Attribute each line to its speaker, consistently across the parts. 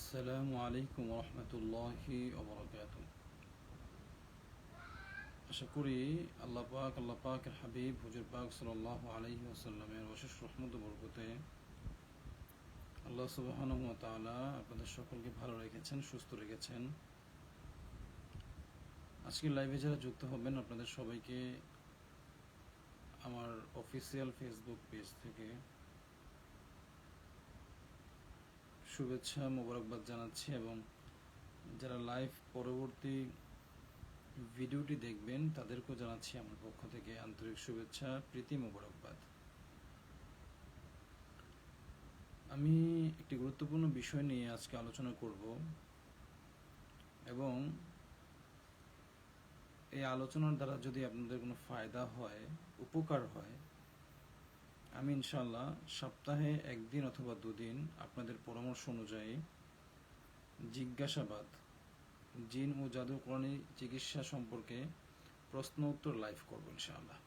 Speaker 1: আসসালামু আলাইকুম রহমতুল্লাহি ওবরাকাতুহ। আশা করি আল্লাহ পাকের হাবিব হুজুর পাক সাল্লাল্লাহু আলাইহি ওয়াসাল্লামের অশেষ রহমত ও বরকতে আল্লাহ সুবহানাহু ওয়া তাআলা আপনাদের সকলকে ভালো রেখেছেন, সুস্থ রেখেছেন। আজকে লাইভে যারা যুক্ত হবেন আপনাদের সবাইকে আমার অফিসিয়াল ফেসবুক পেজ থেকে শুভেচ্ছা মোবারকবাদ জানাচ্ছি, এবং যারা লাইভ পরবর্তী ভিডিওটি দেখবেন তাদেরকেও জানাচ্ছি আমার পক্ষ থেকে আন্তরিক শুভেচ্ছা, প্রীতি, মোবারকবাদ। আমি একটি গুরুত্বপূর্ণ বিষয় নিয়ে আজকে আলোচনা করব, এবং এই আলোচনার দ্বারা যদি আপনাদের কোনো ফায়দা হয়, উপকার হয়, আমি ইনশাআল্লাহ সপ্তাহে একদিন অথবা দুদিন আপনাদের পরামর্শ অনুযায়ী জিজ্ঞাসাবাদ, জিন ও জাদু কোরআনী চিকিৎসা সম্পর্কে প্রশ্ন উত্তর লাইভ করব ইনশাআল্লাহ।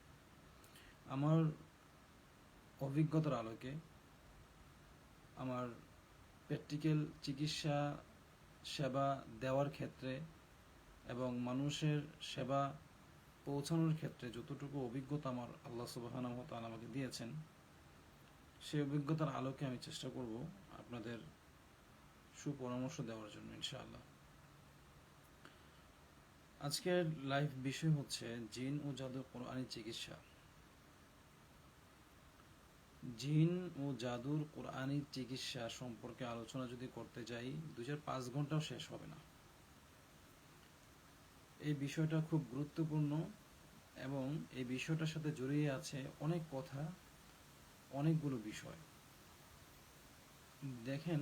Speaker 1: আমার অভিজ্ঞতার আলোকে, আমার প্র্যাকটিক্যাল চিকিৎসা সেবা দেওয়ার ক্ষেত্রে এবং মানুষের সেবা পৌঁছানোর ক্ষেত্রে যতটুকু অভিজ্ঞতা আমার আল্লাহ সুবহানাহু ওয়া তাআলা আমাকে দিয়েছেন, সেই অভিজ্ঞতার আলোকে আমি চেষ্টা করব আপনাদের সুপরামর্শ দেওয়ার জন্য ইনশাআল্লাহ। আজকের লাইভ বিষয় হচ্ছে জিন ও জাদু কোরআনী চিকিৎসা। জিন ও জাদুর কোরআনী চিকিৎসা সম্পর্কে আলোচনা যদি করতে যাই 2-5 ঘন্টাও শেষ হবে না। এই বিষয়টা খুব গুরুত্বপূর্ণ, এবং এই বিষয়টার সাথে জড়িয়ে আছে অনেক কথা, অনেকগুলো বিষয়। দেখেন,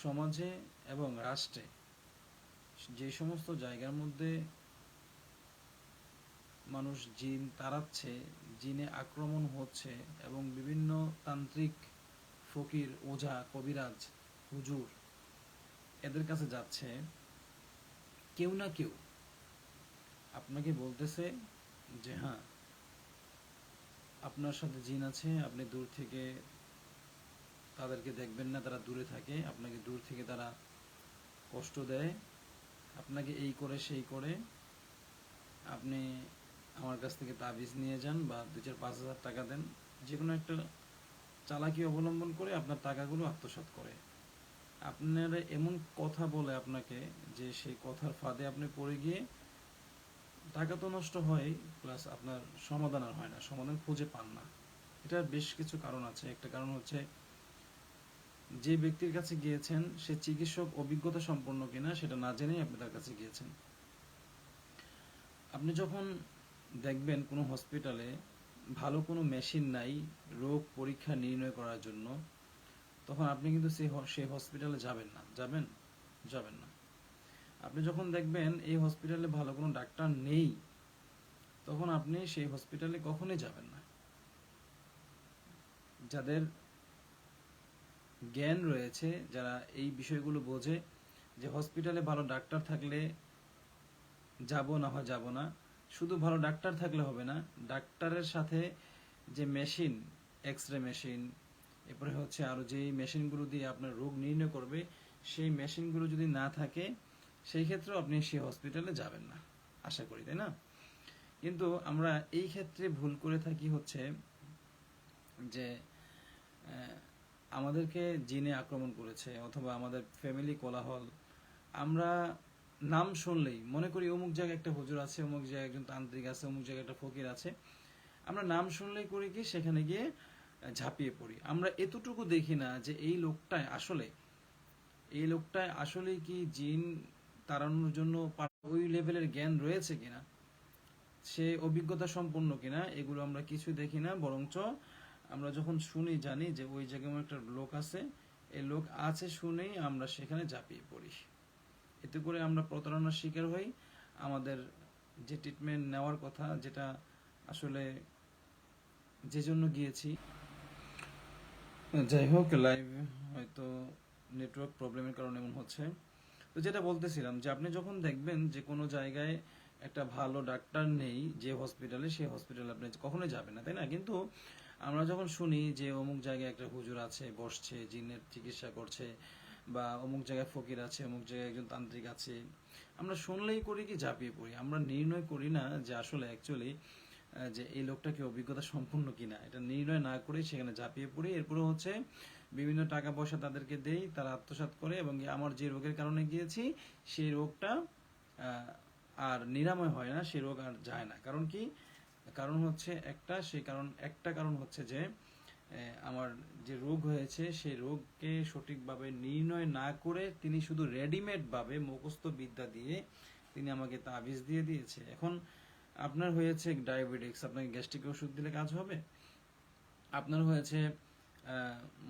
Speaker 1: সমাজে এবং রাষ্ট্রে যে সমস্ত জায়গার মধ্যে মানুষ জিন তাড়াচ্ছে, জিনে আক্রমণ হচ্ছে, এবং বিভিন্ন তান্ত্রিক, ফকির, ওঝা, কবিরাজ, হুজুর এদের কাছে যাচ্ছে, কেউ না কেউ আপনাকে বলতেছে যে হ্যাঁ, আপনার সাথে জিন আছে, আপনি দূর থেকে তাদেরকে দেখবেন না, তারা দূরে থাকে, আপনাকে দূর থেকে তারা কষ্ট দেয়, আপনাকে এই করে সেই করে, আপনি আমার কাছ থেকে তাবিজ নিয়ে যান বা 2-4-5 হাজার টাকা দেন, যে কোনো একটা চালাকি অবলম্বন করে আপনার টাকাগুলো আত্মসাৎ করে। আপনারা এমন কথা বলে আপনাকে, যে সেই কথার ফাঁদে আপনি পড়ে গিয়ে টাকা তো নষ্ট হয়, প্লাস আপনার সমাধান আর হয় না, সমাধান খুঁজে পান না। এটার বেশ কিছু কারণ আছে। একটা কারণ হচ্ছে, যে ব্যক্তির কাছে গিয়েছেন সে চিকিৎসক অভিজ্ঞতা সম্পন্ন কিনা সেটা না জেনেই আপনি তার কাছে গিয়েছেন। আপনি যখন দেখবেন কোনো হসপিটালে ভালো কোনো মেশিন নাই রোগ পরীক্ষা নির্ণয় করার জন্য, তখন আপনি কিন্তু সেই হসপিটালে যাবেন না। যাবেন না। আপনি যখন দেখবেন এই হসপিটালে ভালো কোনো ডাক্তার নেই, তখন আপনি সেই হসপিটালে কখনোই যাবেন না। যাদের জ্ঞান রয়েছে, যারা এই বিষয়গুলো বোঝে, যে হসপিটালে ভালো ডাক্তার থাকলে যাব, না হয় যাব না, শুধু ভালো ডাক্তার থাকলে হবে না, ডাক্তারের সাথে যে মেশিন, এক্স-রে মেশিন, এরপরে হচ্ছে আরো যে মেশিনগুলো দিয়ে আপনার রোগ নির্ণয় করবে, সেই মেশিনগুলো যদি না থাকে, সেই ক্ষেত্রেও আপনি সেই হসপিটালে যাবেন না, আশা করি, তাই না? কিন্তু আমরা এই ক্ষেত্রে ভুল করে থাকি হচ্ছে যে আমাদেরকে জিনে আক্রমণ করেছে, অথবা আমাদের ফ্যামিলি কোলাহল, আমরা নাম শুনলেই মনে করি অমুক জায়গায় একটা হুজুর আছে, অমুক জায়গায় একজন তান্ত্রিক আছে, অমুক জায়গায় একটা ফকির আছে। আমরা নাম শুনলেই করি কি, সেখানে গিয়ে ঝাঁপিয়ে পড়ি। আমরা এতটুকু দেখি না যে এই লোকটায় আসলে কি জিন তাড়ানোর জন্য ওই লেভেলের জ্ঞান রয়েছে কিনা, সে অভিজ্ঞতা সম্পন্ন কিনা, এগুলো আমরা কিছু দেখি না। বরঞ্চ আমরা যখন শুনি, জানি যে ওই জায়গায় একটা লোক আছে, এই লোক আছে শুনেই আমরা সেখানে ঝাঁপিয়ে পড়ি। এতে করে আমরা প্রতারণার শিকার হই। আমাদের যে ট্রিটমেন্ট নেওয়ার কথা, যেটা আসলে যে জন্য গিয়েছি, যাই হোক, লাইভ হয়তো নেটওয়ার্ক প্রবলেমের কারণে এমন হচ্ছে। তো যেটা বলতেছিলাম, যে আপনি যখন দেখবেন যে কোনো জায়গায় একটা ভালো ডাক্তার নেই, যে হসপিটালে, সেই হসপিটালে আপনি কখনোই যাবেন না, তাই না? কিন্তু আমরা যখন শুনি যে অমুক জায়গায় একটা হুজুর আছে, বসছে, জিনের চিকিৎসা করছে, বা অমুক জায়গায় ফকির আছে, অমুক জায়গায় একজন তান্ত্রিক আছে, আমরা শুনলেই করি কি ঝাঁপিয়ে পড়ি। আমরা নির্ণয় করি না যে আসলে অ্যাকচুয়ালি যে এই লোকটা কি অভিজ্ঞতা সম্পূর্ণ কিনা, এটা নির্ণয় না করে সেখানে ঝাঁপিয়ে পড়ি। এরপরে হচ্ছে বিভিন্ন টাকা পয়সা তাদেরকে দেই, তারা আত্মসাৎ করে, এবং আমার যে রোগের কারণে গিয়েছি সেই রোগটা আর নিরাময় হয় না, সেই রোগ আর যায় না। কারণ কি? কারণ হচ্ছে একটা, সেই কারণ একটা কারণ হচ্ছে যে আমার যে রোগ হয়েছে সেই রোগকে সঠিকভাবে নির্ণয় না করে তিনি শুধু রেডিমেড ভাবে মুখস্থ বিদ্যা দিয়ে তিনি আমাকে তাবিজ দিয়ে দিয়েছে। এখন আপনার হয়েছে ডায়াবেটিক্স, আপনাকে গ্যাস্ট্রিক ওষুধ দিলে কাজ হবে? আপনার হয়েছে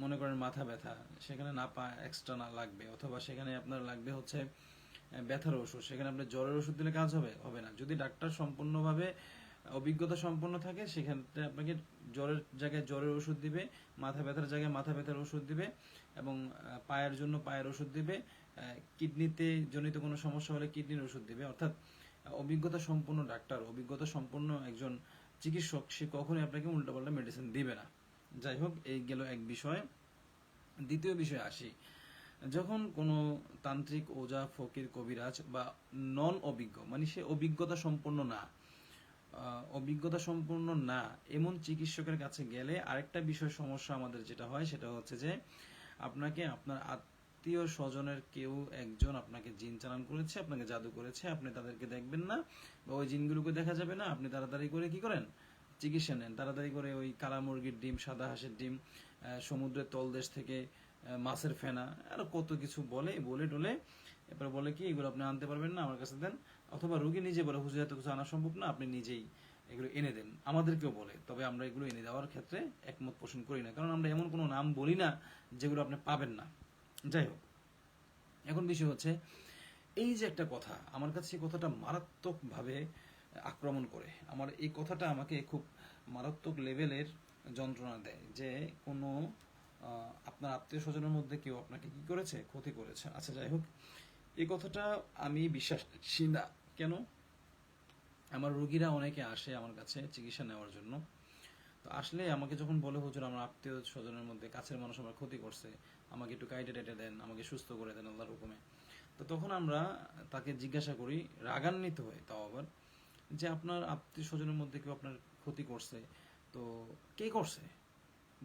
Speaker 1: মনে করেন মাথা ব্যথা, সেখানে না পা এক্সট্রা না লাগবে, অথবা সেখানে আপনার লাগবে হচ্ছে ব্যথার ওষুধ, সেখানে আপনার জ্বরের ওষুধ দিলে কাজ হবে? হবে না। যদি ডাক্তার সম্পূর্ণভাবে অভিজ্ঞতা সম্পন্ন থাকে সেখানে আপনাকে জ্বরের জায়গায় জ্বরের ওষুধ দিবে, মাথা ব্যথার জায়গায় মাথা ব্যথার ওষুধ দিবে, এবং পায়ের জন্য পায়ের ওষুধ দিবে, কিডনিতে জনিত কোনো সমস্যা হলে কিডনির ওষুধ দিবে। অর্থাৎ অভিজ্ঞতা সম্পন্ন ডাক্তার, অভিজ্ঞতা সম্পন্ন একজন চিকিৎসক, সে কখনোই আপনাকে উল্টোপাল্টা মেডিসিন দিবে না। যাই হোক, এই গেল এক বিষয়। দ্বিতীয় বিষয়ে আসি। যখন কোনো তান্ত্রিক, ওজা, ফকির, কবিরাজ বা নন অভিজ্ঞ, মানে সে অভিজ্ঞতা সম্পন্ন না, অভিজ্ঞতা সম্পন্ন না এমন চিকিৎসকের কাছে গেলে আরেকটা বিষয় সমস্যা আমাদের যেটা হয় সেটা হচ্ছে যে আপনাকে আপনার আত্মীয় স্বজনের কেউ একজন আপনাকে জিন চালান করেছে, আপনাকে জাদু করেছে, আপনি তাদেরকে দেখবেন না বা ওই জিনগুলোকে দেখা যাবে না, আপনি তাড়াতাড়ি করে কি করেন? চিকিৎসা নেন। তাড়াতাড়ি করে ওই কালা মুরগির ডিম, সাদা হাঁসের ডিম, সমুদ্রের তলদেশ থেকে মাছের ফেনা, আরো কত কিছু বলে বলে টলে, এরপর বলে কি এগুলো আপনি আনতে পারবেন না, আমার কাছে দেন। অথবা রোগী নিজে বলে হুজুর এত কিছু আনা সম্ভব না, আপনি নিজেই এগুলো এনে দেন। আমাদেরকেও বলে, তবে আমরা এগুলো এনে দেওয়ার ক্ষেত্রে একমত পোষণ করি না, কারণ আমরা এমন কোনো নাম বলি না যেগুলো আপনি পাবেন না। যাই হোক, এখন বিষয় হচ্ছে এই যে একটা কথা, আমার কাছে এই কথাটা মারাত্মকভাবে আক্রমণ করে। আমার এই কথাটা আমাকে খুব মারাত্মক লেভেলের যন্ত্রণা দেয় যে কোনো আপনার আত্মীয় স্বজনের মধ্যে কেউ আপনাকে কি করেছে? ক্ষতি করেছে। আচ্ছা, যাই হোক, এই কথাটা আমি বিশ্বাসী না। কেন? আমার রোগীরা অনেকে আসে আমার কাছে চিকিৎসা নেওয়ার জন্য। তো আসলে আমাকে যখন বলে হুজুর আমার আত্মীয় স্বজনের মধ্যে কাছের মানুষ আমার ক্ষতি করছে, আমাকে একটু কাইটে টাইটে দেন, আমাকে সুস্থ করে দেন আল্লাহর হুকুমে। তো তখন আমরা তাকে জিজ্ঞাসা করি, রাগান্বিত হয়ে তাও আবার, যে আপনার আত্মীয় স্বজনের মধ্যে কেউ আপনার ক্ষতি করছে, তো কে করছে?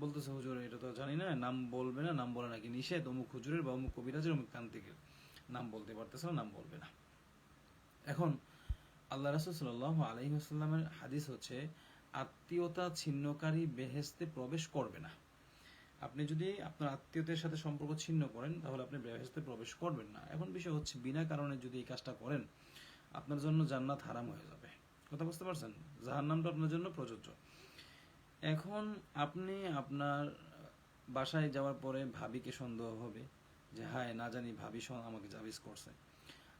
Speaker 1: বলতেছে হুজুর এটা তো জানি না, নাম বলবে না, নাম বলে নাকি নিষেধ, অমুক হুজুরের বা অমুক কবিরাজের, অমুক তান্ত্রিকের, নাম বলতে পারতেছে না, নাম বলবে না। এখন আল্লাহ রাসূল সাল্লাল্লাহু আলাইহি ওয়াসাল্লামের হাদিস হচ্ছে আত্মীয়তা ছিন্নকারী বেহেশতে প্রবেশ করবে না। আপনি যদি আপনার আত্মীয়দের সাথে সম্পর্ক ছিন্ন করেন তাহলে আপনি বেহেশতে প্রবেশ করবেন না। এখন বিষয় হচ্ছে বিনা কারণে যদি এই কাজটা করেন আপনার জন্য জান্নাত হারাম হয়ে যাবে। কথা বুঝতে পারছেন? জাহান্নামটা আপনার জন্য প্রযোজ্য। এখন আপনি আপনার বাসায় যাওয়ার পরে ভাবিকে সন্দেহ হবে যে হায় না জানি ভাবি আমাকে জাবিজ করছে।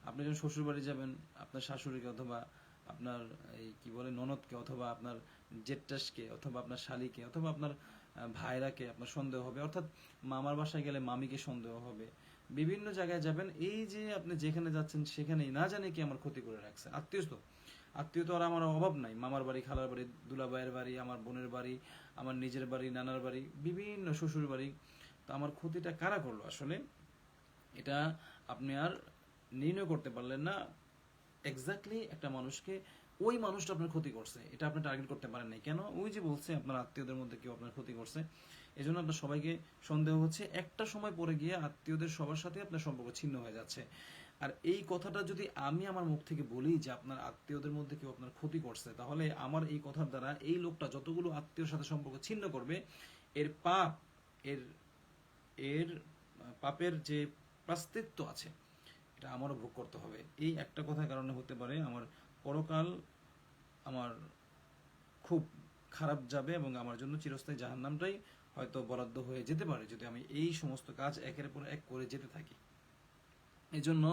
Speaker 1: আপনি যখন শ্বশুর বাড়ি যাবেন আপনার শাশুড়িকে অথবা আপনার এই কি বলে ননদকে অথবা আপনার জেঠটাসকে অথবা আপনার শালিকে অথবা আপনার ভাইরাকে আপনার সন্দেহ হবে। অর্থাৎ মামার বাসায় গেলে মামিকে সন্দেহ হবে। বিভিন্ন জায়গায় যাবেন, এই যে আপনি যেখানে যাচ্ছেন সেখানেই না জানি কি আমার ক্ষতি করে রাখছে। আত্মীয় তো আর আমার অভাব নাই। মামার বাড়ি, খালার বাড়ি, দুলাভাইয়ের বাড়ি, আমার বোনের বাড়ি, আমার নিজের বাড়ি, নানার বাড়ি, বিভিন্ন শ্বশুর বাড়ি। তো আমার ক্ষতিটা কারা করলো আসলে? এটা আপনি আর নির্ণয় করতে পারলেন না। এক্স্যাক্টলি একটা মানুষকে, ওই মানুষটা আপনার ক্ষতি করছে, এটা আপনি টার্গেট করতে পারেন নাই। কেন? ওই যে বলছে আপনার আত্মীয়দের মধ্যে কেউ আপনার ক্ষতি করছে, এই জন্য আপনার সবাইকে সন্দেহ হচ্ছে। একটা সময় পরে গিয়ে আত্মীয়দের সবার সাথে আপনার সম্পর্ক ছিন্ন হয়ে যাচ্ছে। আর এই কথাটা যদি আমি আমার মুখ থেকে বলি যে আপনার আত্মীয়দের মধ্যে কেউ আপনার ক্ষতি করছে, তাহলে আমার এই কথার দ্বারা এই লোকটা যতগুলো আত্মীয়র সাথে সম্পর্ক ছিন্ন করবে, এর পাপ, এর এর পাপের যে প্রায়শ্চিত্ত আছে এটা আমারও ভোগ করতে হবে। এই একটা কথার কারণে হতে পারে আমার পরকাল আমার খুব খারাপ যাবে এবং আমার জন্য চিরস্থায়ী জাহান্নামটাই হয়তো বরাদ্দ হয়ে যেতে পারে যদি আমি এই সমস্ত কাজ একের পর এক করে যেতে থাকি। এই জন্য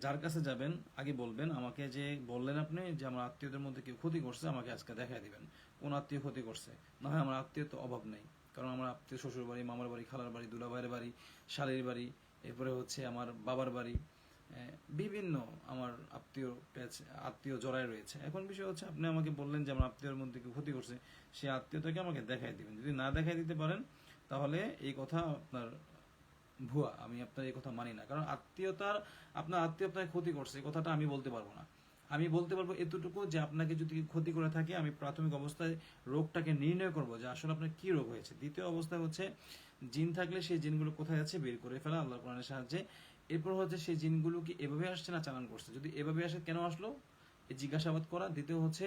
Speaker 1: যার কাছে যাবেন আগে বলবেন আমাকে, যে বললেন আপনি যে আমার আত্মীয়দের মধ্যে কেউ ক্ষতি করছে, আমাকে আজকে দেখায় দিবেন কোন আত্মীয় ক্ষতি করছে। না হয় আমার আত্মীয় তো অভাব নেই, কারণ আমার আত্মীয় শ্বশুর বাড়ি, মামার বাড়ি, খালার বাড়ি, দুলাভাইয়ের বাড়ি, শালীর বাড়ি, এরপরে হচ্ছে আমার বাবার বাড়ি, বিভিন্ন আমার আত্মীয় জড়ায় রয়েছে। এখন বিষয় হচ্ছে আপনি আমাকে বললেন যে আমার আত্মীয়র মধ্যে কেউ ক্ষতি করছে, সেই আত্মীয়তাকে আমাকে দেখাই দিবেন। যদি না দেখাই দিতে পারেন তাহলে এই কথা আপনার ভুয়া, আমি আপনার এই কথা মানি না। কারণ আপনার আত্মীয় আপনাকে ক্ষতি করছে, এই কথাটা আমি বলতে পারবো না। আমি বলতে পারবো এতটুকু যে আপনাকে যদি ক্ষতি করে থাকে, আমি প্রাথমিক অবস্থায় রোগটাকে নির্ণয় করব যে আসলে আপনার কি রোগ হয়েছে। দ্বিতীয় অবস্থায় হচ্ছে জিন থাকলে সেই জিনগুলো কোথায় আছে বের করে ফেলা আল্লাহর কোরআনের সাহায্যে। এরপর হচ্ছে সেই জিনগুলো কি এভাবে আসছে না চালান করছে, যদি এভাবে আসে কেন আসলো এই জিজ্ঞাসাবাদ করা। দ্বিতীয় হচ্ছে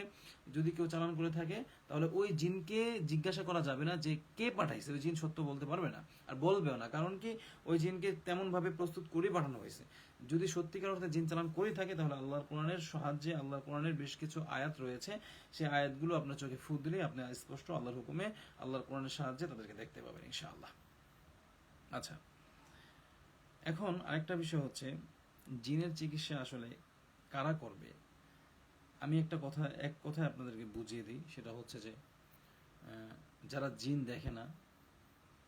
Speaker 1: যদি কেউ চালান করে থাকে তাহলে ওই জিনকে জিজ্ঞাসা করা যাবে না যে কে পাঠাইছে, ওই জিন সত্য বলতে পারবে না আর বলবেও না। কারণ কি ওই জিনকে তেমন ভাবে প্রস্তুত করে পাঠানো হয়েছে। যদি সত্যিকার অর্থে জিন চালান করে থাকে তাহলে আল্লাহর কোরআনের সাহায্যে, আল্লাহর কোরআনের বেশ কিছু আয়াত রয়েছে, সেই আয়াতগুলো আপনার চোখে ফু দিলে আপনি স্পষ্ট আল্লাহর হুকুমে, আল্লাহর কোরআনের সাহায্যে তাদেরকে দেখতে পাবেন ইনশাআল্লাহ। আচ্ছা, এখন আরেকটা বিষয় হচ্ছে জিনের চিকিৎসা আসলে কারা করবে। আমি এক কথায় আপনাদেরকে বুঝিয়ে দিই, সেটা হচ্ছে যে যারা জিন দেখে না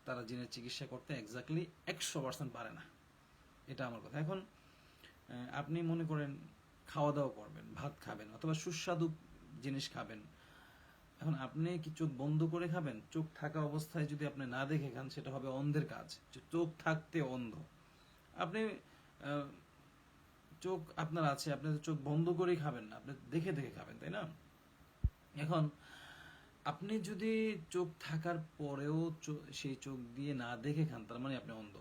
Speaker 1: তারা জিনের চিকিৎসা করতে এক্স্যাক্টলি 100% পারে না, এটা আমার কথা। এখন আপনি মনে করেন খাওয়া দাওয়া করবেন, ভাত খাবেন অথবা সুস্বাদু জিনিস খাবেন, এখন আপনি কি চোখ বন্ধ করে খাবেন? চোখ থাকা অবস্থায় যদি আপনি না দেখে খান সেটা হবে অন্ধের কাজ, চোখ থাকতে অন্ধ। আপনি চোখ আপনার আছে, আপনি তো চোখ বন্ধ করেই খাবেন না, আপনি দেখে দেখে খাবেন, তাই না? এখন আপনি যদি চোখ থাকার পরেও সেই চোখ দিয়ে না দেখে খান, তার মানে আপনি অন্ধ।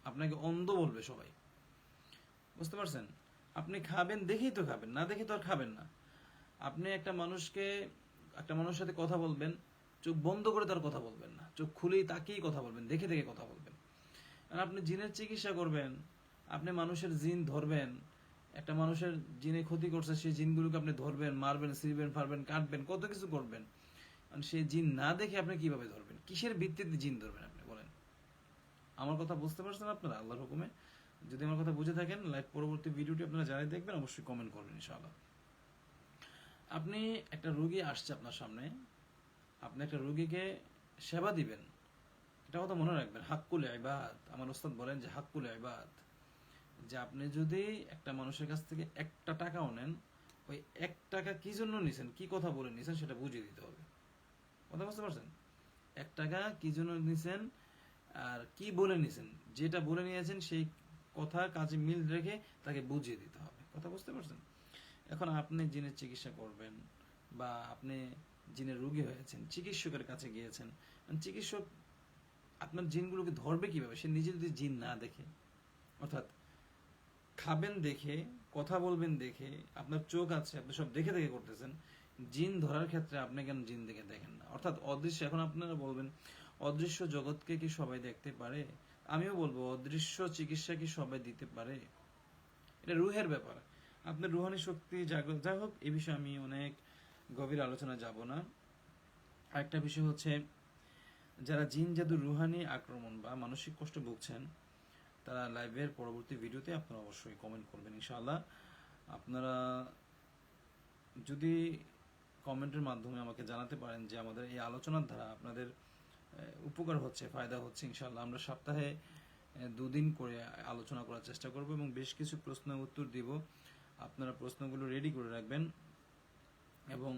Speaker 1: আপনাকে অন্ধ বলবে সবাই, বুঝতে পারছেন? আপনি খাবেন দেখেই তো খাবেন, না দেখে তো আর খাবেন না। আপনি একটা মানুষের সাথে কথা বলবেন, চোখ বন্ধ করে তার কথা বলবেন না, চোখ খুলেই তাকেই কথা বলবেন, দেখে দেখে কথা বলবেন। আর আপনি জিনের চিকিৎসা করবেন, আপনি মানুষের জিন ধরবেন, একটা মানুষের জিনে ক্ষতি করছে সেই জিনগুলোকে আপনি ধরবেন, মারবেন, ছিঁড়বেন, ফাড়বেন, কাটবেন, কত কিছু করবেন। সেই জিন না দেখে আপনি কিভাবে ধরবেন? কিসের ভিত্তিতে জিন ধরবেন আপনি বলেন? আমার কথা বুঝতে পারছেন আপনারা আল্লাহর হুকুমে? যদি আমার কথা বুঝে থাকেন, লাইভ পরবর্তী ভিডিওটি আপনারা যারাই দেখবেন অবশ্যই কমেন্ট করবেন ইনশাআল্লাহ। আপনি একটা রোগী আসছে আপনার সামনে, আপনি একটা রোগীকে সেবা দিবেন, এটা কথা মনে রাখবেন। হাক্কুল ইবাদ, আমার ওস্তাদ বলেন যে হাক্কুল ইবাদ, যে আপনি যদি একটা মানুষের কাছ থেকে একটা টাকাও নেন, ওই 1 টাকা কি জন্য নিছেন, কি কথা বলে নিছেন সেটা বুঝিয়ে দিতে হবে। কথা বুঝতে পারছেন? 1 টাকা কি জন্য নিছেন আর কি বলে নিছেন, যেটা বলে নিয়েছেন সেই কথা কাজে মিল রেখে তাকে বুঝিয়ে দিতে হবে। কথা বুঝতে পারছেন? এখন আপনি জিনের চিকিৎসা করবেন বা আপনি জিনের রোগী হয়েছেন, চিকিৎসকের কাছে গিয়েছেন, চিকিৎসক আপনার জিনগুলোকে ধরবে কিভাবে? সে নিজে যদি জিন না দেখে, অর্থাৎ খাবেন দেখে, কথা বলবেন দেখে, আপনার চোখ আছে, আপনি সব দেখে দেখে করতেছেন, জিন ধরার ক্ষেত্রে আপনি কেন জিন দেখে দেখেন না? অর্থাৎ অদৃশ্য, এখন আপনারা বলবেন অদৃশ্য জগৎকে কি সবাই দেখতে পারে? আমিও বলবো অদৃশ্য চিকিৎসা কি সবাই দিতে পারে? এটা রুহের ব্যাপার, আপনার রুহানি শক্তি জাগ্রত। যাই হোক, এই বিষয়ে আমি অনেক গভীর আলোচনা যাব না। আরেকটা বিষয় হচ্ছে যারা জিন জাদু, রুহানি আক্রমণ বা মানসিক কষ্ট ভুগছেন, তারা লাইভের পরবর্তী ভিডিওতে আপনারা অবশ্যই কমেন্ট করবেন ইনশাআল্লাহ। আপনারা যদি কমেন্টের মাধ্যমে আমাকে জানাতে পারেন যে আমাদের এই আলোচনার দ্বারা আপনাদের উপকার হচ্ছে, ফায়দা হচ্ছে, ইনশাআল্লাহ আমরা সপ্তাহে 2 দিন করে আলোচনা করার চেষ্টা করব এবং বেশ কিছু প্রশ্নের উত্তর দিব। আপনারা প্রশ্নগুলো রেডি করে রাখবেন এবং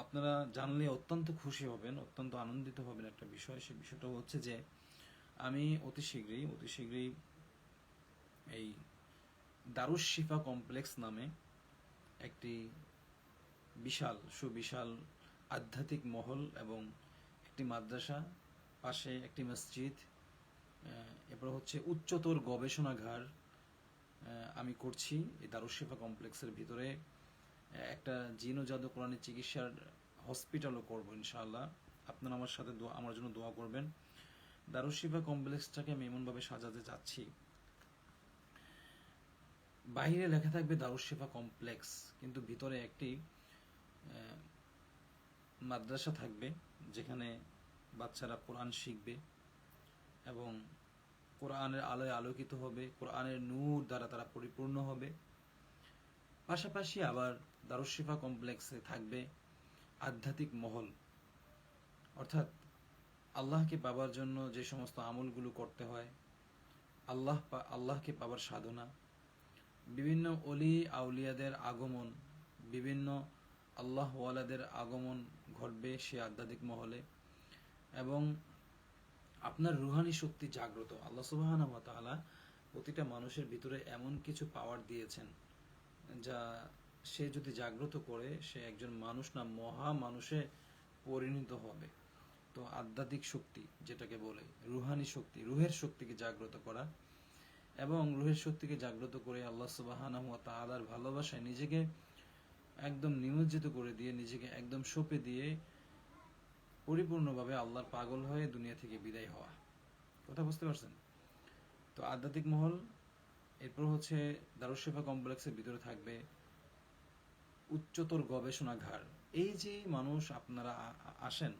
Speaker 1: আপনারা জানলে অত্যন্ত খুশি হবেন, অত্যন্ত আনন্দিত হবেন। একটা বিষয়, সেই বিষয়টা হচ্ছে যে আমি অতি শীঘ্রই এই দারুস শিফা কমপ্লেক্স নামে একটি সুবিশাল আধ্যাত্মিক মহল এবং একটি মাদ্রাসা, পাশে একটি মসজিদ, এরপর হচ্ছে উচ্চতর গবেষণাগার আমি করছি এই দারুস শিফা কমপ্লেক্সের ভিতরে। একটা জিন ও জাদু কোরআনের চিকিৎসার হসপিটালও করবো ইনশাআল্লাহ। আপনারা আমার সাথে আমার জন্য দোয়া করবেন। দারুস শিফা কমপ্লেক্সটাকে আমি এমনভাবে সাজাতে চাচ্ছি, বাইরে লেখা থাকবে দারুস শিফা কমপ্লেক্স, কিন্তু ভিতরে একটি মাদ্রাসা থাকবে যেখানে বাচ্চারা কোরআন শিখবে এবং কোরআনের আলোয় আলোকিত হবে, কোরআনের নূর দ্বারা তারা পরিপূর্ণ হবে। পাশাপাশি আবার দারুস শিফা কমপ্লেক্সে থাকবে আধ্যাত্মিক মহল, অর্থাৎ আল্লাহকে পাবার জন্য যে সমস্ত আমলগুলো করতে হয়, আল্লাহকে পাবার সাধনা, বিভিন্ন অলি আউলিয়াদের আগমন, বিভিন্ন আল্লাহওয়ালাদের আগমন ঘটবে সে আধ্যাত্মিক মহলে। এবং আপনার রুহানি শক্তি জাগ্রত। আল্লাহ সুবহানাহু ওয়া তাআলা প্রতিটা মানুষের ভিতরে এমন কিছু পাওয়ার দিয়েছেন যা সে যদি জাগ্রত করে সে একজন মানুষ না মহা মানুষে পরিণত হবে। তো আধ্যাত্মিক শক্তি যেটাকে বলে রুহানি শক্তি, রুহের শক্তিকে জাগ্রত করা এবং রুহের শক্তিকে জাগ্রত করে আল্লাহ সুবহানাহু ওয়া তাআলার ভালোবাসায় নিজেকে একদম নিমজ্জিত করে দিয়ে, নিজেকে একদম সঁপে দিয়ে পরিপূর্ণভাবে আল্লাহর পাগল হয়ে দুনিয়া থেকে বিদায় হওয়া। কথা বুঝতে পারছেন? তো আধ্যাত্মিক মহল, এরপর হচ্ছে দারুস শিফা কমপ্লেক্সের ভিতরে থাকবে উচ্চতর গবেষণাগার। এই যে মানুষ আপনারা আসেন,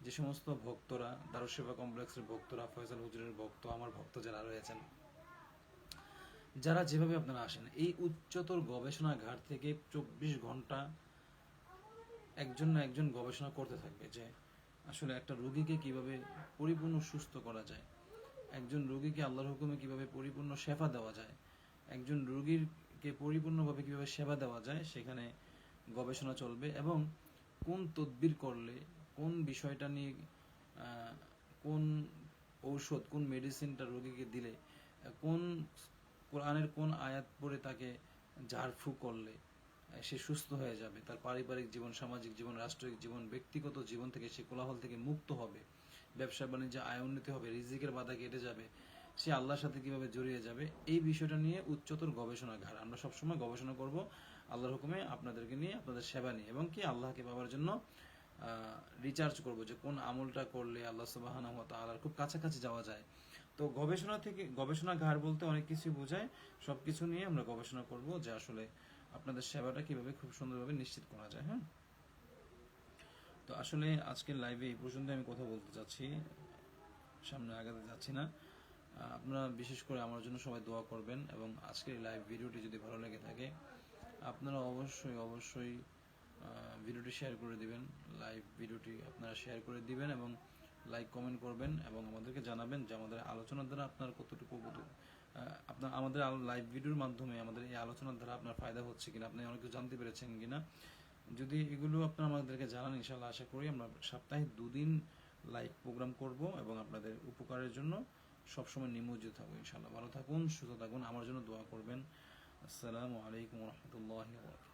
Speaker 1: যে সমস্ত ভক্তরা, দারুস শিফা কমপ্লেক্সের ভক্তরা, ফয়সাল হুজুরের ভক্ত, আমার ভক্ত যারা রয়েছেন, যারা যেভাবে আপনারা আসেন, এই উচ্চতর গবেষণাগার থেকে 24 ঘন্টা একজন না একজন গবেষণা করতে থাকবে যে আসলে একটা রোগীকে কিভাবে পরিপূর্ণ সুস্থ করা যায়, একজন রোগীকে আল্লাহর হুকুমে কিভাবে পরিপূর্ণ সেবা দেওয়া যায়, একজন রোগীকে পরিপূর্ণভাবে কিভাবে সেবা দেওয়া যায়, সেখানে গবেষণা চলবে। এবং কোন তদবির করলে, কোন বিষয়টা নিয়ে, কোন ঔষধ, কোন মেডিসিনটা রোগীকে দিলে, কোন কোরআনের কোন আয়াত পড়ে তাকে ঝাড়ফু করলে সে সুস্থ হয়ে যাবে, তার পারিবারিক জীবন, সামাজিক জীবন, রাষ্ট্রিক জীবন, ব্যক্তিগত জীবন থেকে সে কোলাহল থেকে মুক্ত হবে, ব্যবসা বাণিজ্যে আয় উন্নতি হবে, রিজিকের বাধা কেটে যাবে, সে আল্লাহর সাথে কিভাবে জড়িয়ে যাবে, এই বিষয়টা নিয়ে উচ্চতর গবেষণাগার। আমরা সবসময় গবেষণা করব আল্লাহর হুকুমে, আপনাদেরকে নিয়ে, আপনাদের সেবা নিয়ে, এবং কি আল্লাহকে পাওয়ার জন্য রিচার্জ করব যে কোন আমলটা করলে আল্লাহ সুবহানাহু ওয়া তাআলার খুব কাছাকাছি যাওয়া যায়। তো গবেষণা থেকে, গবেষণাগার বলতে অনেক কিছু বোঝায়, সবকিছু নিয়ে আমরা গবেষণা করব যে আসলে আপনাদের সেবাটা কিভাবে খুব সুন্দরভাবে নিশ্চিত করা যায়। হ্যাঁ, তো আসলে আজকের লাইভে এই পর্যন্ত আমি কথা বলতে চাচ্ছি, সামনে আগাতে যাচ্ছি না। আপনারা বিশেষ করে আমার জন্য সবাই দোয়া করবেন, এবং আজকের লাইভ ভিডিওটি যদি ভালো লেগে থাকে আপনারা অবশ্যই অবশ্যই ভিডিওটি শেয়ার করে দিবেন, লাইভ ভিডিওটি আপনারা শেয়ার করে দিবেন এবং লাইক কমেন্ট করবেন, এবং আমাদেরকে জানাবেন যে আমাদের আলোচনার দ্বারা আপনার কতটুকু আপনার আমাদের লাইভ ভিডিওর মাধ্যমে আমাদের এই আলোচনার দ্বারা আপনার ফায়দা হচ্ছে কিনা, আপনি অনেক কিছু জানতে পেরেছেন কিনা। যদি এগুলো আপনারা আমাদেরকে জানান, ইনশাল্লাহ আশা করি আমরা সপ্তাহে 2 দিন লাইভ প্রোগ্রাম করব এবং আপনাদের উপকারের জন্য সবসময় নিমজ্জিত থাকবো। ইনশাল্লাহ ভালো থাকুন, সুস্থ থাকুন, আমার জন্য দোয়া করবেন। আসসালামু আলাইকুম ওয়া রাহমাতুল্লাহি ওয়া বারাকাতুহু।